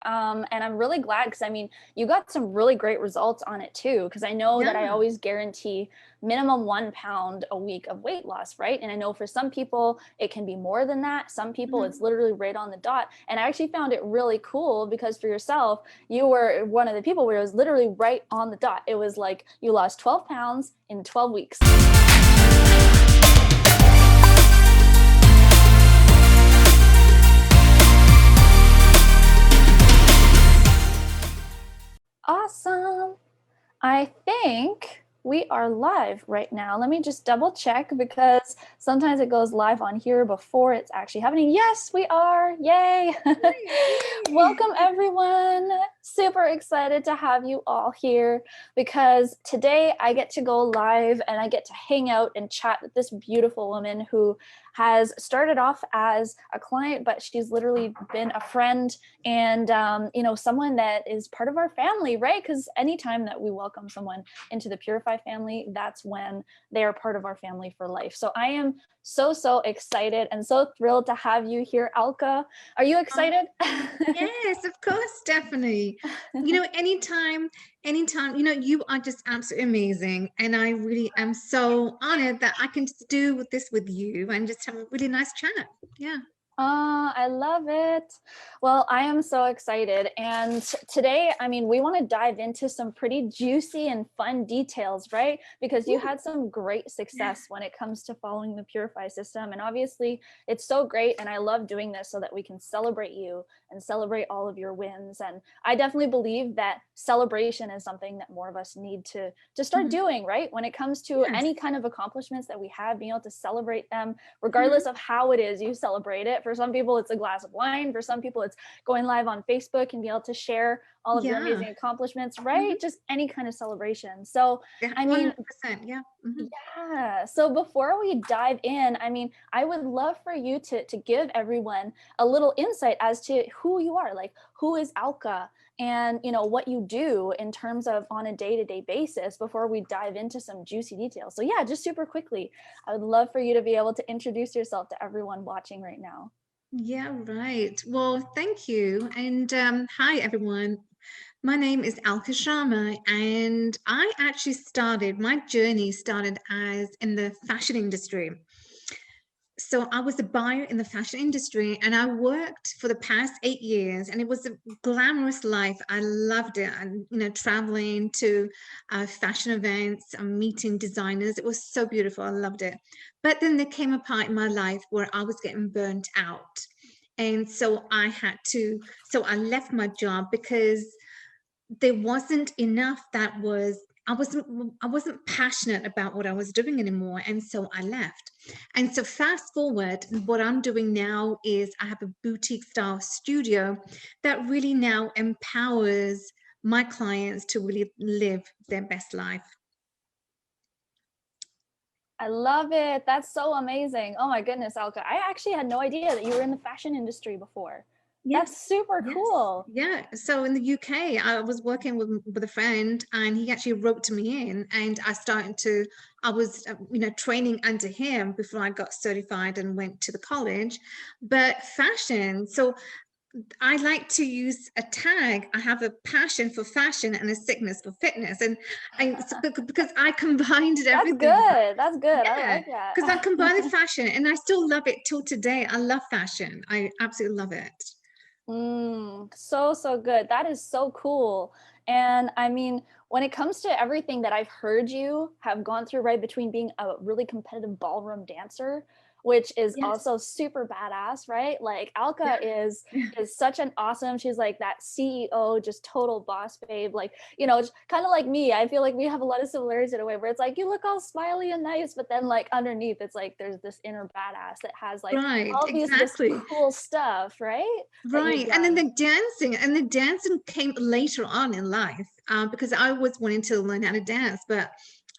And I'm really glad because I mean, you got some really great results on it too. Because I know that I Yeah. always guarantee minimum 1 pound a week of weight loss, right? And I know for some people it can be more than that. Some people it's Mhm. literally right on the dot. And I actually found it really cool because for yourself, you were one of the people where it was literally right on the dot. It was like you lost 12 pounds in 12 weeks. Awesome. I think we are live right now. Let me just double check because sometimes it goes live on here before it's actually happening. Yes, we are. Yay. Yay. Welcome, everyone. Super excited to have you all here because today I get to go live and I get to hang out and chat with this beautiful woman who has started off as a client, but she's literally been a friend and, someone that is part of our family, right? Because anytime that we welcome someone into the Purify family, that's when they are part of our family for life. So I am so excited and so thrilled to have you here, Alka. Are you Oh, excited? yes, of course, Stephanie. Anytime, you are just absolutely amazing. And I really am so honored that I can just do this with you and just have a really nice chat. Yeah. I love it. Well, I am so excited. And today, I mean, we want to dive into some pretty juicy and fun details, right? Because you Ooh, had some great yeah. success when it comes to following the Purify system. And obviously, it's so great. And I love doing this so that we can celebrate you and celebrate all of your wins. And I definitely believe that celebration is something that more of us need to start Mhm. doing, right? When it comes to any Yes. kind of accomplishments that we have, being able to celebrate them Mhm. regardless of how it is you celebrate it. For some people, it's a glass of wine. For some people, it's going live on Facebook and be able to share all of your Yeah. amazing accomplishments, Mhm. right? Just any kind of celebration. So, Yeah, I mean, 100%. Yeah. Mhm. yeah. So before we dive in, I mean, I would love for you to give everyone a little insight as to who you are, like who is Alka and what you do in terms of on a day-to-day basis before we dive into some juicy details. So yeah, just super quickly, I would love for you to be able to introduce yourself to everyone watching right now. Yeah, right. Well, thank you. And hi, everyone. My name is Alka Sharma, and I actually my journey started as in the fashion industry. So I was a buyer in the fashion industry and I worked for the past 8 years and it was a glamorous life. I loved it. And, traveling to fashion events and meeting designers. It was so beautiful. I loved it. But then there came a part in my life where I was getting burnt out. And so I left my job because there wasn't enough that was I wasn't passionate about what I was doing anymore, and so I left. And so fast forward, what I'm doing now is I have a boutique style studio that really now empowers my clients to really live their best life. I love it. That's so amazing. Oh my goodness, Alka. I actually had no idea that you were in the fashion industry before. That's Yes, super yes, cool. yeah. So in the UK, I was working with a friend, and he actually roped me in, and I was, training under him before I got certified and went to the college. But fashion, so I like to use a tag. I have a passion for fashion and a sickness for fitness, and so, because I combined That's everything. good. That's good. I Yeah, like because I that. combined the fashion, and I still love it till today. I love fashion. I absolutely love it. So good. That is so cool. And I mean, when it comes to everything that I've heard you have gone through, right, between being a really competitive ballroom dancer, which is Yes. also super badass, right? Like Alka Yeah. is such an awesome, she's like that CEO, just total boss babe. Like, just kind of like me. I feel like we have a lot of similarities in a way where it's like you look all smiley and nice, but then like underneath it's like there's this inner badass that has like Right, all these this exactly. cool stuff, right? That you've Right. And then done. the dancing came later on in life, because I was wanting to learn how to dance, but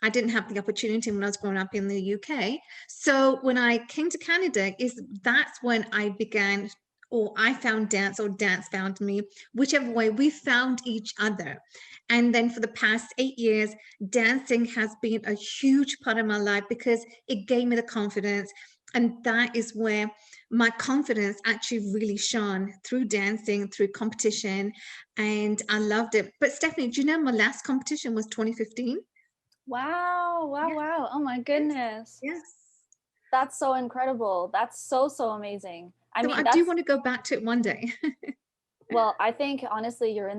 I didn't have the opportunity when I was growing up in the UK. So when I came to Canada, that's when I began, or I found dance, or dance found me, whichever way we found each other. And then for the past 8 years, dancing has been a huge part of my life because it gave me the confidence. And that is where my confidence actually really shone through dancing, through competition, and I loved it. But Stephanie, do you know my last competition was 2015? Wow, wow, Yes, wow. Oh my yes, goodness. yes. That's so incredible. That's so, so amazing. I So mean, I do that's want to go back to it one day. well, I think honestly you're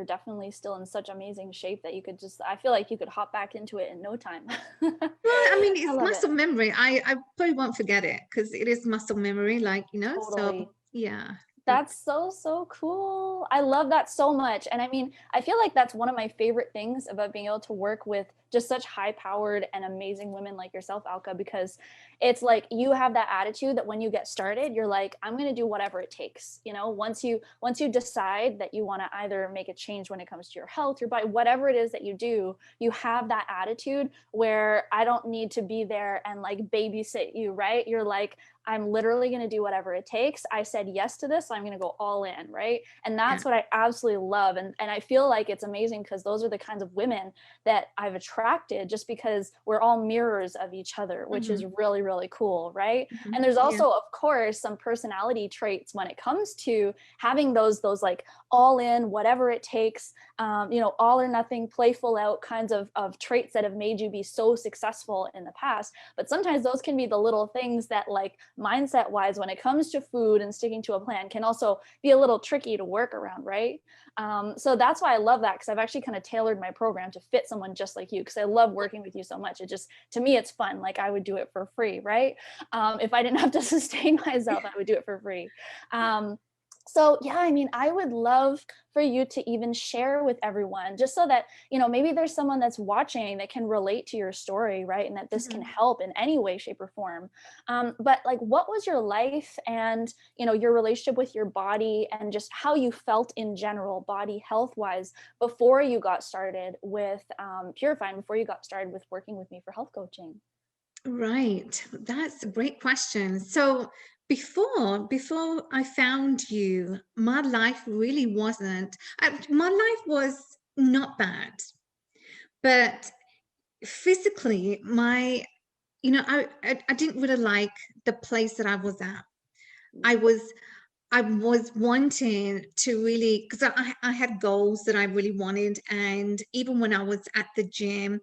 definitely still in such amazing shape that you could just I feel like you could hop back into it in no time. Well, I mean, I it's love it. muscle memory. I probably won't forget it because it is muscle memory, like, so Totally. yeah. But That's so, so cool. I love that so much. And I mean, I feel like that's one of my favorite things about being able to work with just such high powered and amazing women like yourself, Alka, because it's like you have that attitude that when you get started, you're like, I'm going to do whatever it takes. You know, once you decide that you want to either make a change when it comes to your health, your body, whatever it is that you do, you have that attitude where I don't need to be there and like babysit you, right? You're like, I'm literally going to do whatever it takes. I said yes to this, so I'm going to go all in, right? And yeah. that's what I absolutely love. And I feel like it's amazing because those are the kinds of women that I've attracted just because we're all mirrors of each other, which is Hmm. really, really cool, right? Hmm. And there's Yeah. also, of course, some personality traits when it comes to having those like all in, whatever it takes, all or nothing, playful out kinds of traits that have made you be so successful in the past. But sometimes those can be the little things that like mindset wise when it comes to food and sticking to a plan can also be a little tricky to work around, right? So that's why I love that because I've actually kind of tailored my program to fit someone just like you because I love working with you so much. It just, to me, it's fun. Like I would do it for free, right? If I didn't have to sustain myself, I would do it for free. So yeah, I mean, I would love for you to even share with everyone just so that, maybe there's someone that's watching that can relate to your story, right? And that this can Mhm. help in any way, shape, or form. But like, what was your life and, your relationship with your body and just how you felt in general, body health wise, before you got started with Purifying, before you got started with working with me for health coaching? Right. That's a great question. So before I found you, my life really wasn't, my life was not bad, but physically, I didn't really like the place that I was at. I Mm. was I was wanting to really, because I had goals that I really wanted. And even when I was at the gym,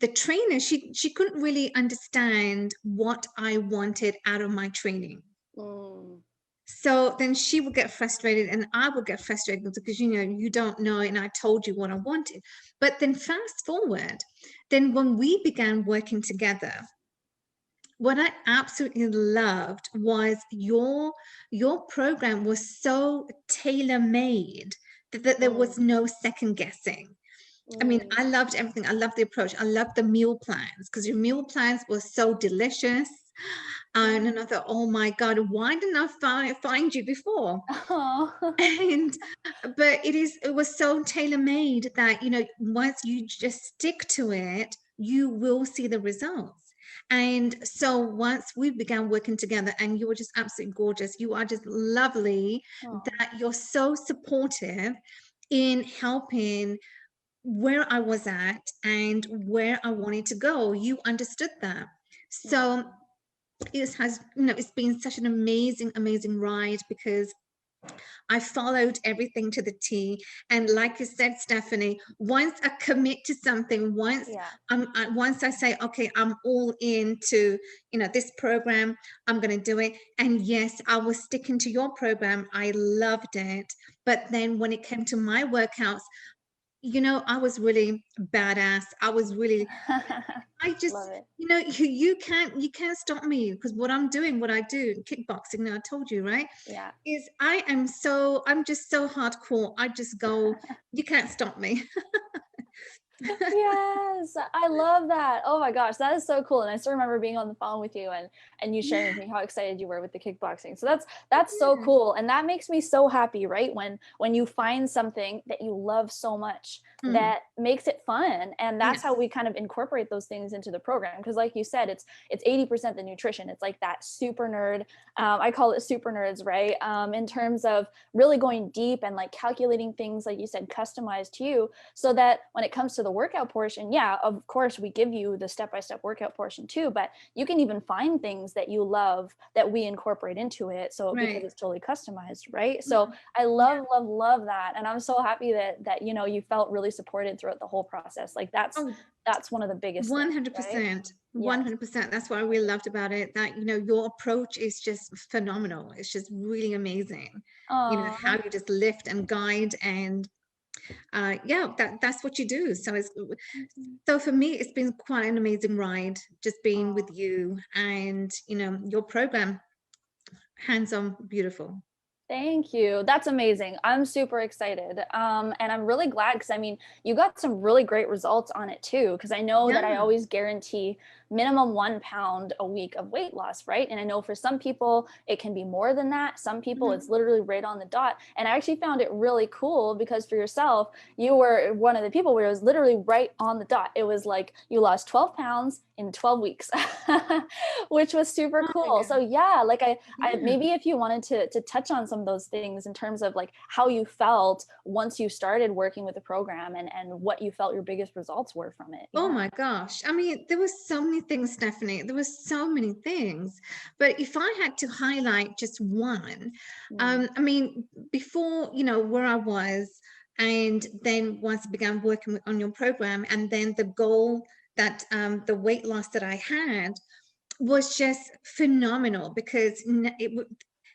the trainer, she couldn't really understand what I wanted out of my training. Mm. So then she would get frustrated and I would get frustrated because, you don't know. And I told you what I wanted. But then fast forward, then when we began working together, what I absolutely loved was your program was so tailor made that there Mm. was no second guessing. I mean, Mm. I loved everything. I loved the approach. I loved the meal plans because your meal plans were so delicious. And Yeah. then I thought, oh my God, why didn't I find you before? Oh. And but it was so tailor made that once you just stick to it, you will see the results. And so once we began working together, and you were just absolutely gorgeous, you are just lovely, Oh. that you're so supportive in helping where I was at and where I wanted to go. You understood that. So Mm. it's been such an amazing, amazing ride because I followed everything to the T. And like you said, Stephanie, once I commit to something, Yeah. once I say, okay, I'm all into, this program, I'm going to do it. And yes, I was sticking to your program. I loved it. But then when it came to my workouts, I was really badass. I was really, I just, Love it. you can't stop me because what I do, kickboxing. Now I told you, right? Yeah. Is I'm just so hardcore. I just go, you can't stop me. Yes, I love that. Oh my gosh, that is so cool. And I still remember being on the phone with you and you sharing with Yeah, me how excited you were with the kickboxing. So that's so yeah, cool. And that makes me so happy, right? When you find something that you love so much mm, that makes it fun. And that's how yes, we kind of incorporate those things into the program. Because like you said, it's 80% the nutrition. It's like that super nerd. I call it super nerds, right? In terms of really going deep and like calculating things, like you said, customized to you so that when it comes to the workout portion, yeah, of course we give you the step-by-step workout portion too, but you can even find things that you love that we incorporate into it, so because Right. it's totally customized, right? So Mhm. I Yeah. love, love, love that. And I'm so happy that you know you felt really supported throughout the whole process. Like Oh, that's one of the biggest things, right? 100%. Yes. 100%. That's what I really loved about it. That, your approach is just phenomenal. It's just really amazing. How Oh, you just lift and guide, and yeah, that's what you do. So for me, it's been quite an amazing ride just being with you, and your program, hands on, beautiful. thank you. That's amazing. I'm super excited. And I'm really glad because I mean, you got some really great results on it too. Because I know that I Yeah. always guarantee minimum 1 pound a week of weight loss, right? And I know for some people it can be more than that. Some people it's Mhm. literally right on the dot. And I actually found it really cool because for yourself, you were one of the people where it was literally right on the dot. It was like you lost 12 pounds in 12 weeks, which was super Oh my cool. So God. yeah, like I Yeah. maybe if you wanted to touch on some of those things in terms of like how you felt once you started working with the program and what you felt your biggest results were from it. Oh Yeah. my gosh. I mean, there were so many things, Stephanie. There were so many things. But if I had to highlight just one, Mm, I mean, before, where I was, and then once I began working on your program, and then the goal that the weight loss that I had was just phenomenal, because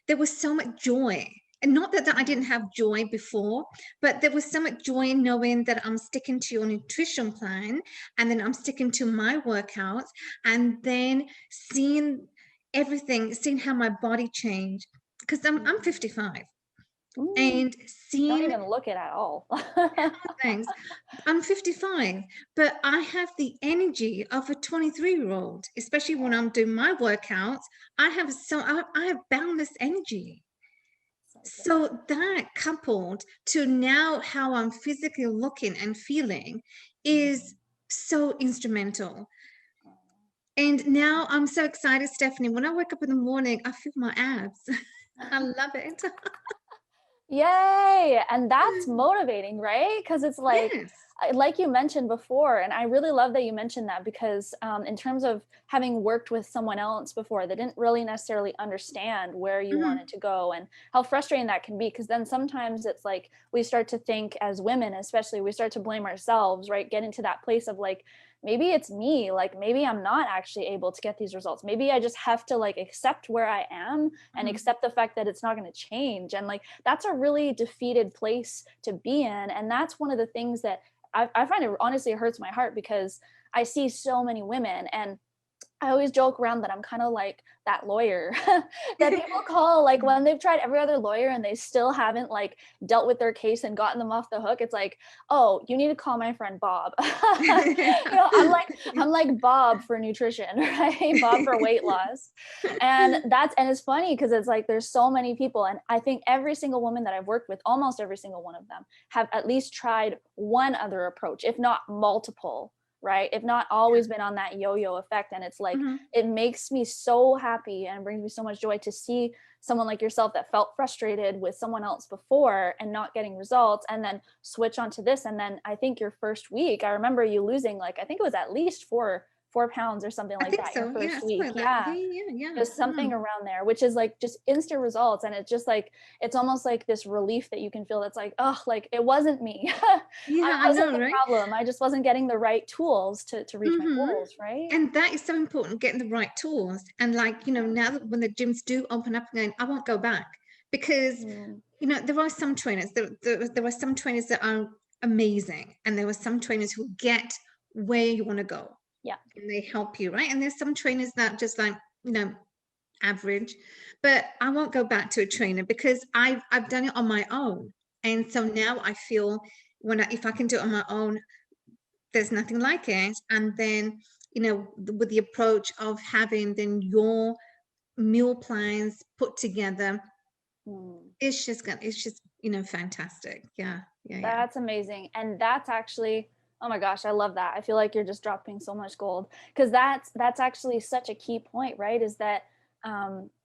there was so much joy. And not that I didn't mm, have joy before, but there was so much joy in knowing that I'm sticking to your nutrition plan, and then I'm sticking to my workouts, and then seeing everything, seeing how my body changed. Because I'm mm, 55, mm. and Don't seeing even look it at all. things. I'm 55, but I have the energy of a 23-year-old, especially when I'm doing my workouts. I have boundless energy. So good. So that, coupled to now how I'm physically looking and feeling, is Mm. so instrumental. And now I'm so excited, Stephanie. When I wake up in the morning, I feel my abs. I love it. Yay! And that's motivating, right? Because it's Yes. like you mentioned before, and I really love that you mentioned that because in terms of having worked with someone else before that didn't really necessarily understand where you wanted Mhm. to go and how frustrating that can be. Because then sometimes it's like we start to think as women, especially, we start to blame ourselves, right? Get into that place of like, maybe it's me, like maybe I'm not actually able to get these results. Maybe I just have to like accept where I am and Mhm. accept the fact that it's not going to change. And like that's a really defeated place to be in. And that's one of the things that I find it honestly hurts my heart because I see so many women and I always joke around that I'm kind of like that lawyer that people call like when they've tried every other lawyer and they still haven't like dealt with their case and gotten them off the hook. It's like, oh, you need to call my friend Bob. I'm like Bob for nutrition, right? Bob for weight loss. And it's funny because it's like there's so many people. And I think every single woman that I've worked with, almost every single one of them, have at least tried one other approach, if not multiple, right? If not Yeah. always been on that yo-yo effect. And it's like, Mhm. it makes me so happy and brings me so much joy to see someone like yourself that felt frustrated with someone else before and not getting results and then switch onto this. And then I think your first week, I remember you losing like, I think it was at least four pounds or something I like think that your so. Yeah, first something week. like that. Yeah. Yeah, yeah, yeah. Just something Mm. around there, which is like just instant results. And it's just like, it's almost like this relief that you can feel that's like, oh, like it wasn't me. I Yeah, I wasn't know, the right? problem. I just wasn't getting the right tools to reach my Hmm. goals, right? And that is so important, getting the right tools. And like, now that when the gyms do open up again, I won't go back, because, Mm, there are some trainers, there are some trainers that are amazing. And there are some trainers who get where you want to go, yeah. and they help you, right? And there's some trainers that just like, average. But I won't go back to a trainer, because I've done it on my own. And so now I feel, if I can do it on my own, there's nothing like it. And then, with the approach of having then your meal plans put together, Mm. it's just, fantastic. Yeah, yeah, yeah. That's amazing. And that's actually, oh my gosh, I love that. I feel like you're just dropping so much gold because that's actually such a key point, right? Is that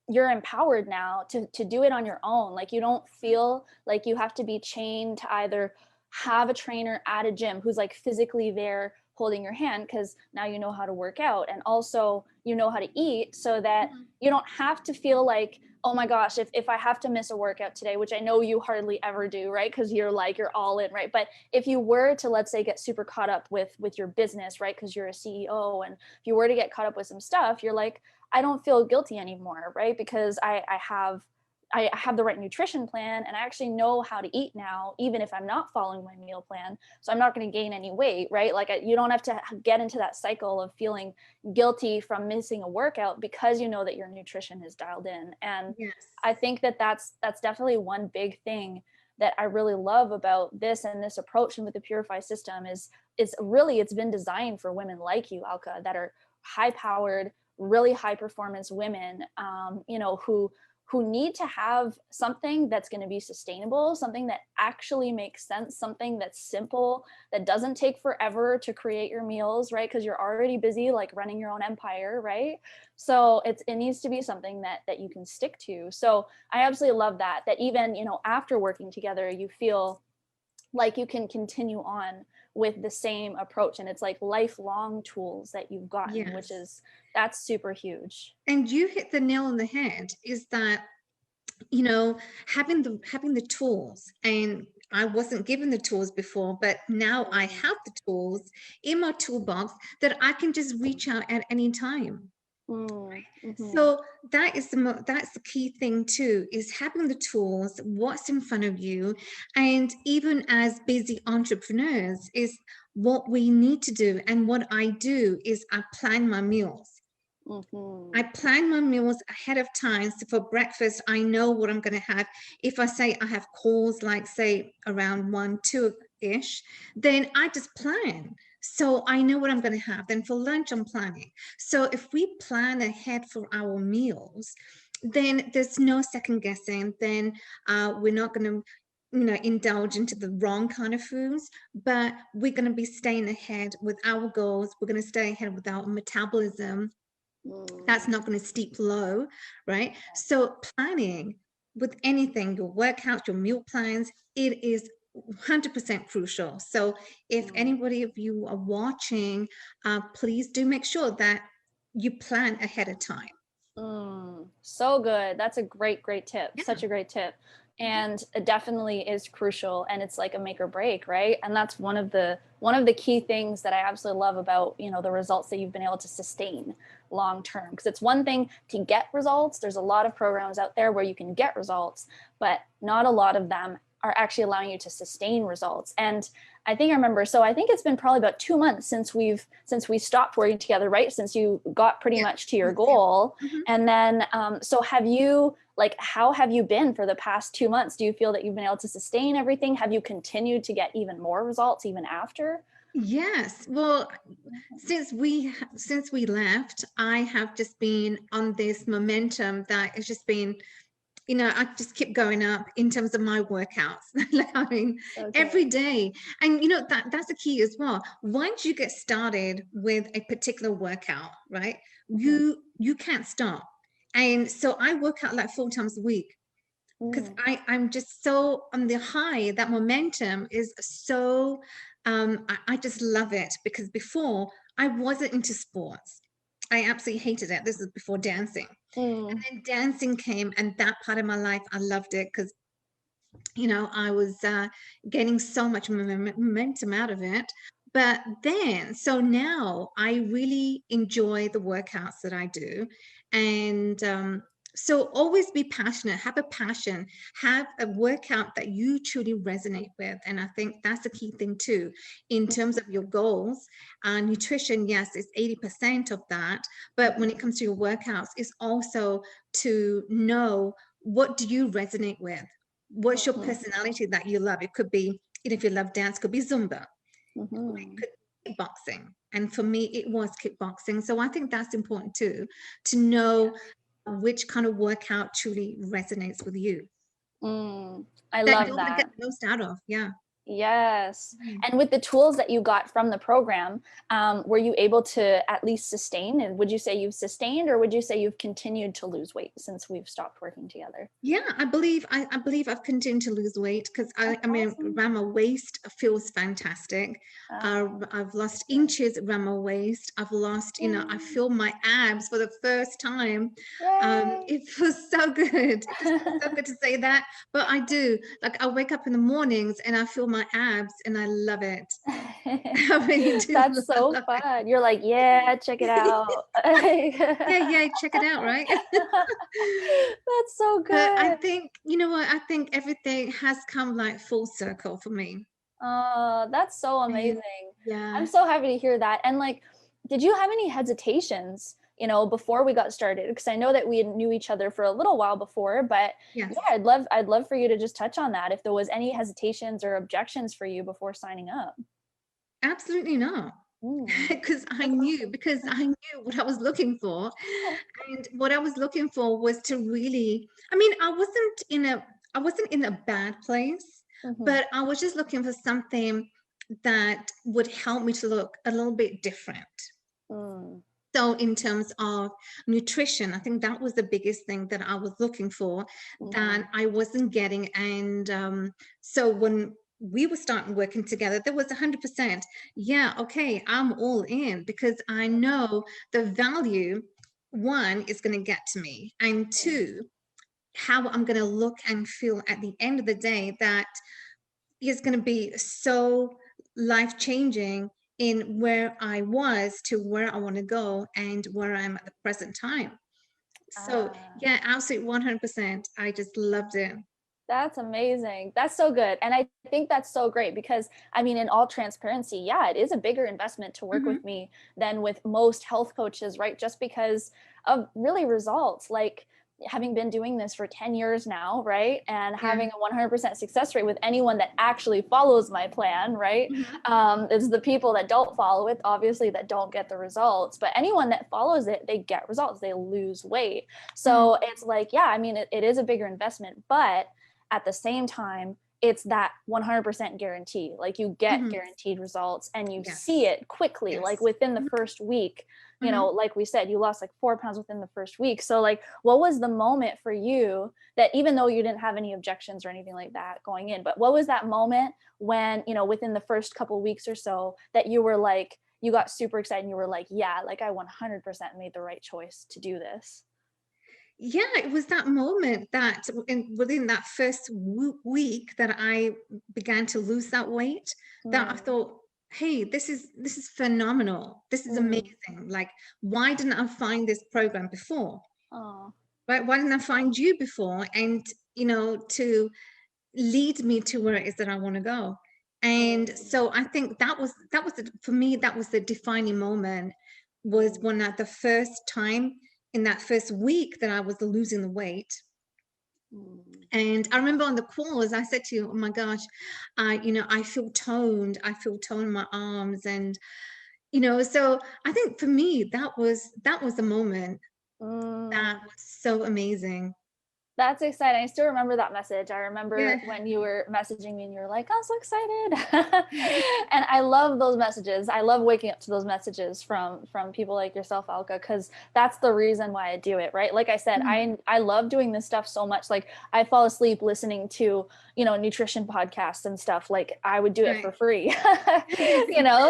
you're empowered now to do it on your own. Like you don't feel like you have to be chained to either have a trainer at a gym who's like physically there holding your hand, because now you know how to work out, and also you know how to eat, so that Mhm. you don't have to feel like, oh my gosh, if I have to miss a workout today, which I know you hardly ever do, right? Because you're all in, right? But if you were to, let's say, get super caught up with your business, right? Because you're a CEO, and if you were to get caught up with some stuff, you're like, I don't feel guilty anymore, right? Because I have the right nutrition plan, and I actually know how to eat now, even if I'm not following my meal plan. So I'm not going to gain any weight, right? Like you don't have to get into that cycle of feeling guilty from missing a workout, because you know that your nutrition is dialed in. And Yes. I think that that's definitely one big thing that I really love about this and this approach and with the Purify system is really, it's been designed for women like you, Alka, that are high powered, really high performance women, who need to have something that's going to be sustainable, something that actually makes sense, something that's simple, that doesn't take forever to create your meals, right? Because you're already busy like running your own empire, right? So it needs to be something that you can stick to. So I absolutely love that even, after working together, you feel like you can continue on with the same approach, and it's like lifelong tools that you've gotten, which Yes. is, that's super huge. And you hit the nail on the head, is that, you know, having the tools. And I wasn't given the tools before, but now I have the tools in my toolbox that I can just reach out at any time. Mm-hmm. So that's the key thing too, is having the tools, what's in front of you. And even as busy entrepreneurs, is what we need to do. And what I do is I plan my meals. I Mm-hmm. plan my meals ahead of time. So for breakfast, I know what I'm going to have. If I say I have calls, like say around 1, 2-ish, then I just plan. So I know what I'm going to have. Then for lunch, I'm planning. So if we plan ahead for our meals, then there's no second guessing. Then we're not going to indulge into the wrong kind of foods, but we're going to be staying ahead with our goals. We're going to stay ahead with our metabolism. That's Mm. not going to steep low, right? So planning with anything, your workouts, your meal plans, it is 100% crucial. So if Mm. anybody of you are watching, please do make sure that you plan ahead of time. So good. That's a great tip. Yeah. Such a great tip. Mhm. And it definitely is crucial, and it's like a make or break, right? And that's one of the key things that I absolutely love about, the results that you've been able to sustain long term. Because it's one thing to get results. There's a lot of programs out there where you can get results, but not a lot of them are actually allowing you to sustain results. And I think I remember. So I think it's been probably about 2 months since we stopped working together, right? Since you got pretty Yeah. much to your Yeah. goal. Mhm. And then, so have you, like, how have you been for the past 2 months? Do you feel that you've been able to sustain everything? Have you continued to get even more results even after? Yes. Well, since we left, I have just been on this momentum that has just been, I just keep going up in terms of my workouts. Like, I mean, So every good. day. And that's the key as well. Once you get started with a particular workout, right? Mm-hmm. You can't stop. And so I work out like 4 times a week, because Mm. I'm just so on the high. That momentum is so I just love it, because before I wasn't into sports. I absolutely hated it. This is before dancing. Mm. And dancing came, and that part of my life, I loved it, because I was getting so much momentum out of it. But then, so now I really enjoy the workouts that I do. And so always be passionate, have a passion, have a workout that you truly resonate with. And I think that's the key thing too, in terms of your goals. Nutrition, yes, is 80% of that. But when it comes to your workouts, it's also to know, what do you resonate with? What's your Mm-hmm. personality that you love? It could be, if you love dance, could be Zumba, or it Mm-hmm. could be kickboxing. And for me, it was kickboxing. So I think that's important too, to know which kind of workout truly resonates with you, Mm. I that love you're going to get that. the most out of. Yeah. Yes. Mm. And with the tools that you got from the program, were you able to at least sustain? And would you say you've sustained, or would you say you've continued to lose weight since we've stopped working together? Yeah, I believe I've continued to lose weight because That's I mean awesome. around my waist feels fantastic. Oh, I've lost good. inches around my waist. I've lost, you know, I Yay. feel my abs for the first time. Yay. It feels so good. It just feels so good to say that. But I do. Like I wake up in the mornings and I feel my abs and I love it. I really do That's so love fun. You're like, yeah, check it it. out. Yeah, yeah, check it out, right? That's so But I good. think, you know what? I think everything has come like full circle for me. Oh, that's so And amazing. I'm yeah, so happy to hear that. And like, did you have any hesitations, before we got started? Because I know that we knew each other for a little while before, but yeah, yes, I'd love for you to just touch on that. If there was any hesitations or objections for you before signing up. absolutely not. Mm, that's awesome. Because I knew what I was looking for. And what I was looking for was to really, I mean, I wasn't in a bad place, Hmm. but I was just looking for something that would help me to look a little bit different. Mm, So in terms of nutrition, I think that was the biggest thing that I was looking for that hmm. I wasn't getting. And so when we were starting working together, there was 100%, yeah, okay, I'm all in because I know the value, one, is going to get to me, and two, how I'm going to look and feel at the end of the day that is going to be so life changing in where I was to where I want to go and where I'm at the present time. So, Ah. yeah, absolutely 100%. I just loved it. That's amazing. That's so good. And I think that's so great because, I mean, in all transparency, yeah, it is a bigger investment to work Hmm. with me than with most health coaches, right? Just because of really results. Like having been doing this for 10 years now, right? And Yeah. having a 100% success rate with anyone that actually follows my plan, right? Hmm. It's the people that don't follow it, obviously, that don't get the results. But anyone that follows it, they get results, they lose weight. Hmm. So it's like, yeah, I mean, it is a bigger investment, but at the same time, it's that 100% guarantee. Like you get Hmm. guaranteed results and you see Yes. it quickly, like Yes. within the Hmm. first week. Hmm. Like we said, you lost like 4 pounds within the first week. So, like, what was the moment for you that, even though you didn't have any objections or anything like that going in, but what was that moment when, within the first couple weeks or so, that you were like, you got super excited and you were like, yeah, like I 100% made the right choice to do this? Yeah, it was that moment that within that first week that I began to lose that weight, that I Mm, thought, hey, this is phenomenal. This is mm, amazing. Like, why didn't I find this program before? oh, Right? Why didn't I find you before? And to lead me to where it is that I want to go. And mm, so I think for me, that was the defining moment, was mm, when at the first time in that first week that I was losing the weight. mm. And I remember on the calls, I said to you, oh my gosh, I feel toned. I feel toned in my arms. And, so I think for me, that was the moment that Mm, was so amazing. that's exciting. I still remember that message. I remember Yeah. when you were messaging me and you were like, I'm so excited. And I love those messages. I love waking up to those messages from people like yourself, Alka, because that's the reason why I do it, right? Like I said, Mhm. I love doing this stuff so much. Like I fall asleep listening to, nutrition podcasts and stuff. Like I would do it for Right. free.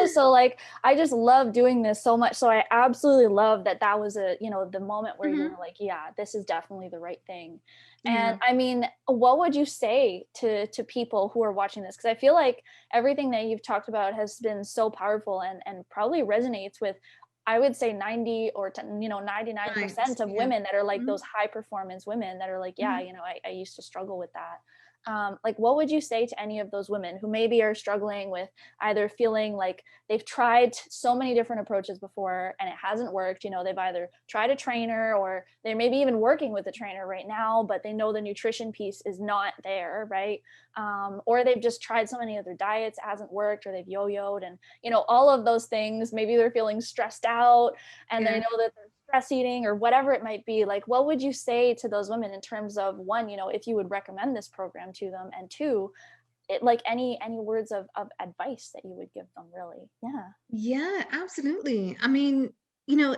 So like I just love doing this so much. So I absolutely love that that was the moment where you Hmm. were like, yeah, this is definitely the right thing. And Yeah. I mean, what would you say to people who are watching this? Because I feel like everything that you've talked about has been so powerful and probably resonates with, I would say, 90 or 99% Right. of Yeah. women that are like Mhm. those high performance women that are like, yeah, Mhm. I used to struggle with that. Like, what would you say to any of those women who maybe are struggling with either feeling like they've tried so many different approaches before and it hasn't worked? They've either tried a trainer or they're maybe even working with a trainer right now, but they know the nutrition piece is not there, right? Or they've just tried so many other diets, it hasn't worked, or they've yo-yoed, and all of those things. Maybe they're feeling stressed out and they Yeah. know that they're stress eating or whatever it might be. Like, what would you say to those women in terms of, one, if you would recommend this program to them, and two, like any words of advice that you would give them, really. Yeah. Yeah, absolutely. I mean, you know,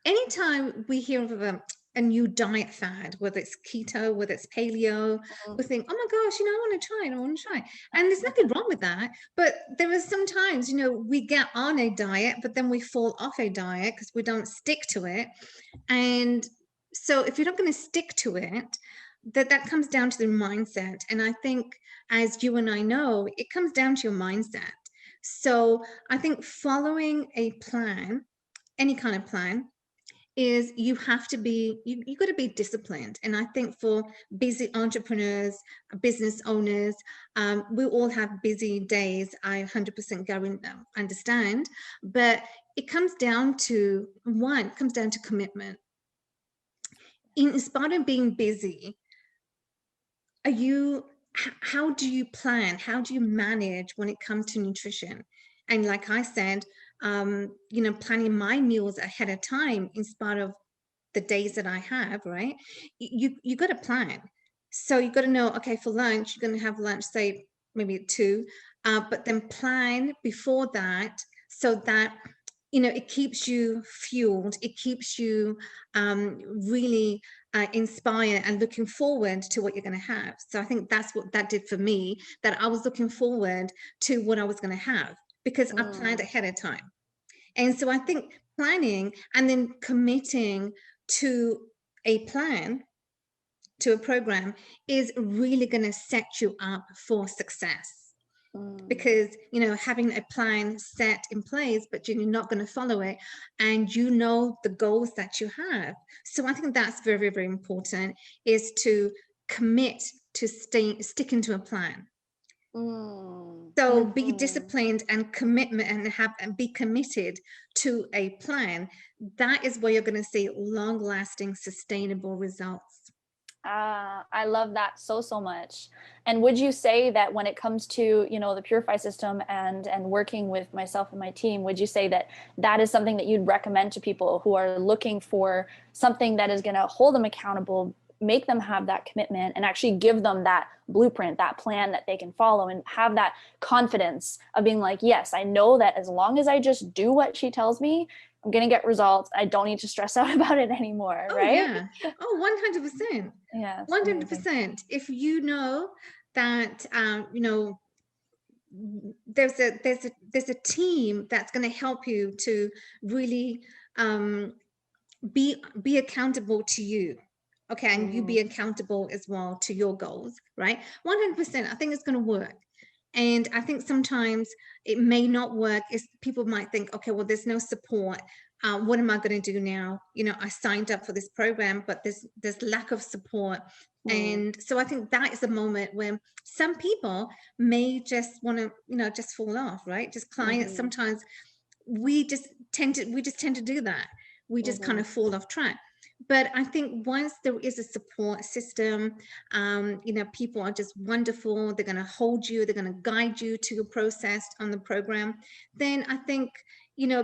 anytime we hear of a new diet fad, whether it's keto, whether it's paleo, we think, oh my gosh, I want to try it, I want to try. And there's nothing wrong with that. But there are sometimes, we get on a diet, but then we fall off a diet because we don't stick to it. And so if you're not going to stick to it, that comes down to the mindset. And I think, as you and I know, it comes down to your mindset. So I think following a plan, any kind of plan, is you have to be, you got to be disciplined. And I think for busy entrepreneurs, business owners, we all have busy days. I 100% understand, but it comes down to commitment. In spite of being busy, how do you plan? How do you manage when it comes to nutrition? And like I said, planning my meals ahead of time in spite of the days that I have, right? You got to plan. So you got to know, okay, for lunch, you're going to have lunch, say maybe at 2, but then plan before that so that it keeps you fueled, it keeps you really inspired and looking forward to what you're going to have. So I think that's what that did for me, that I was looking forward to what I was going to have because I planned ahead of time. And so I think planning and then committing to a plan, to a program, is really going to set you up for success. Because having a plan set in place, but you're not going to follow it, and the goals that you have. So I think that's very, very important, is to commit to sticking to a plan. So be disciplined and commitment and be committed to a plan. That is where you're going to see long-lasting, sustainable results. I love that so much. And would you say that when it comes to, the Purify system and working with myself and my team, would you say that that is something that you'd recommend to people who are looking for something that is going to hold them accountable, make them have that commitment, and actually give them that blueprint, that plan that they can follow, and have that confidence of being like, yes, I know that as long as I just do what she tells me, I'm going to get results. I don't need to stress out about it anymore. Oh, right? yeah. Oh, 100%. Yeah. 100%. If you know that, there's a team that's going to help you to really be accountable to you. Okay, and you be accountable as well to your goals, right? 100%. I think it's going to work. And I think sometimes it may not work. People might think, okay, well, there's no support. What am I going to do now? I signed up for this program, but there's lack of support. And so I think that is a moment when some people may just want to, just fall off, right? Just clients. Sometimes we just tend to do that. We just kind of fall off track. But I think once there is a support system, people are just wonderful. They're going to hold you. They're going to guide you to your process on the program. Then I think,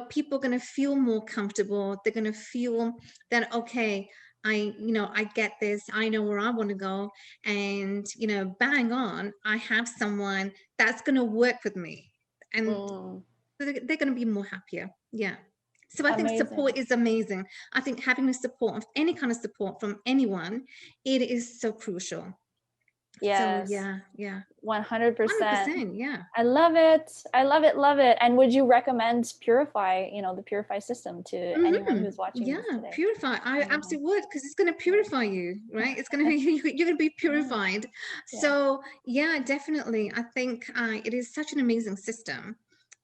people are going to feel more comfortable. They're going to feel that, okay, I get this. I know where I want to go. And, bang on, I have someone that's going to work with me. And they're going to be more happier. Yeah. So I think support is amazing. I think having the support of any kind of support from anyone, it is so crucial. Yes. So yeah. 100%. 100%, yeah. I love it. Love it. And would you recommend Purify, the Purify system to anyone who's watching this today? Purify. I absolutely would, because it's going to purify you, right? It's going to you're going to be purified. So yeah, definitely. I think it is such an amazing system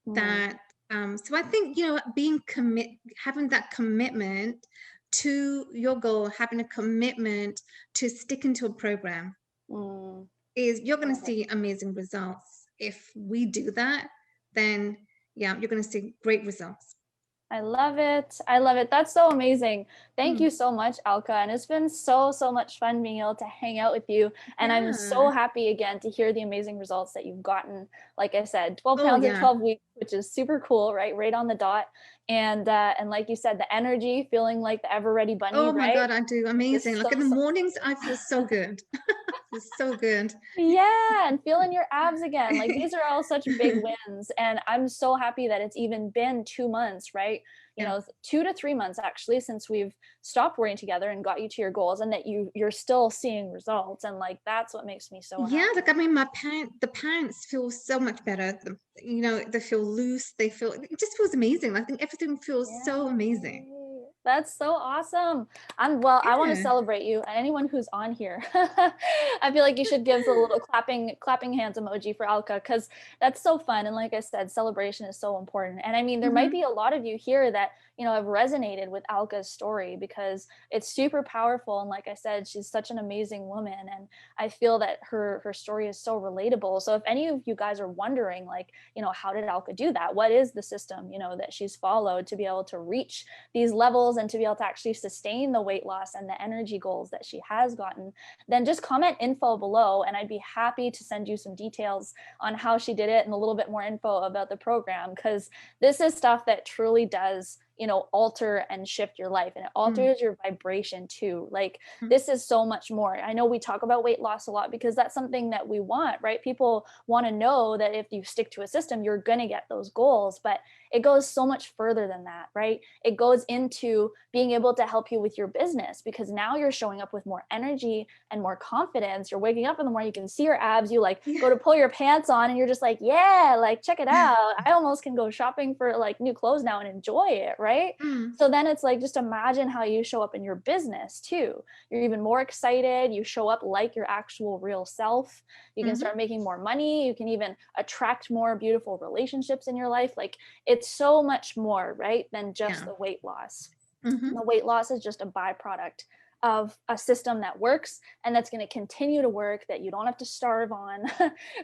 that so I think having that commitment to your goal, having a commitment to sticking to a program, is you're going to see amazing results. If we do that, then yeah, you're going to see great results. I love it. I love it. That's so amazing. Thank Mm. you so much, Alka. And it's been so much fun being able to hang out with you. And I'm so Yeah. happy again to hear the amazing results that you've gotten. Like I said, 12 Oh, pounds in yeah. 12 weeks, which is super cool, right? Right on the dot. And like you said, the energy, feeling like the ever ready bunny, Oh my right? God, I do amazing. Just Like in the so mornings, I feel so good. It's so good. yeah, and feeling your abs again. Like these are all such big wins. And I'm so happy that it's even been 2 months, right? You Yeah. know, 2 to 3 months actually since we've stopped working together and got you to your goals and that you're still seeing results. And like that's what makes me so Yeah, happy. like I mean, the pants feel so much better. They feel loose. It just feels amazing. I think everything feels so amazing. Yay. That's so awesome. I want to Yeah. celebrate you and anyone who's on here. I feel like you should give the little clapping hands emoji for Alka because that's so fun. And like I said, celebration is so important. And I mean, there might Hmm. be a lot of you here that, have resonated with Alka's story because it's super powerful. And like I said, she's such an amazing woman. And I feel that her story is so relatable. So if any of you guys are wondering, like, how did Alka do that? What is the system, that she's followed to be able to reach these levels and to be able to actually sustain the weight loss and the energy goals that she has gotten, then just comment info below and I'd be happy to send you some details on how she did it and a little bit more info about the program because this is stuff that truly does alter and shift your life and it Mm. alters your vibration too. Like this is so much more. I know we talk about weight loss a lot because that's something that we want, right? People want to know that if you stick to a system you're going to get those goals, but it goes so much further than that, right? It goes into being able to help you with your business because now you're showing up with more energy and more confidence. You're waking up in the morning, you can see your abs, you like Yeah. go to pull your pants on and you're just like, yeah, like check it out. I almost can go shopping for like new clothes now and enjoy it, right? Mm. So then it's like, just imagine how you show up in your business too. You're even more excited. You show up like your actual real self. You can Hmm. start making more money. You can even attract more beautiful relationships in your life. Like it's so much more, right, than just Yeah. the weight loss. And Hmm. the weight loss is just a byproduct of a system that works and that's going to continue to work, that you don't have to starve on,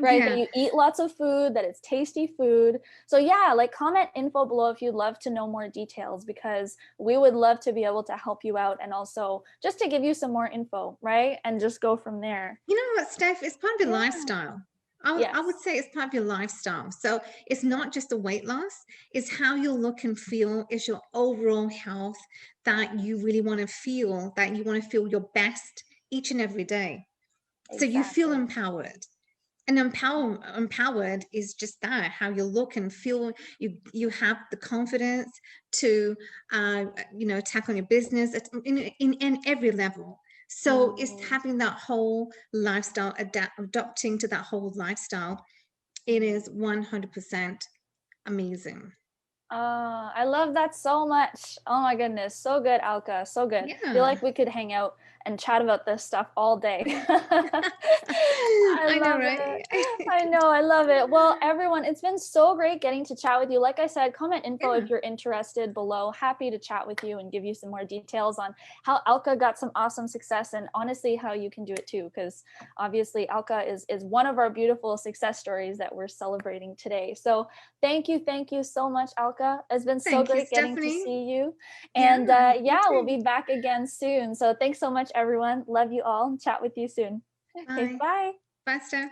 right? That Yeah. you eat lots of food, that it's tasty food. So yeah, like comment info below if you'd love to know more details because we would love to be able to help you out and also just to give you some more info, right? And just go from there. You know what, Steph? It's part of your Yeah. lifestyle. I would Yes. say it's part of your lifestyle. So it's not just the weight loss, it's how you look and feel, it's your overall health that you really want to feel, that you want to feel your best each and every day. So you feel Exactly. empowered. And empowered is just that, how you look and feel. You have the confidence to attack on your business in every level. So it's Mm, having that whole lifestyle, adapting to that whole lifestyle. It mm. is 100% amazing. I love that so much. Oh my goodness. So good, Alka. So good. Feel Yeah. like we could hang out and chat about this stuff all day. I I know, love right? it. I know. I love it. Well, everyone, it's been so great getting to chat with you. Like I said, comment info Yeah. if you're interested below. Happy to chat with you and give you some more details on how Alka got some awesome success and honestly how you can do it too. Because obviously Alka is one of our beautiful success stories that we're celebrating today. So thank you so much, Alka. It's been so Thank you, great getting to Stephanie. see you. Yeah, And you yeah, we'll too. be back again soon. So thanks so much, everyone. Love you all. Chat with you soon. Okay, Bye. bye. Bye, Steph.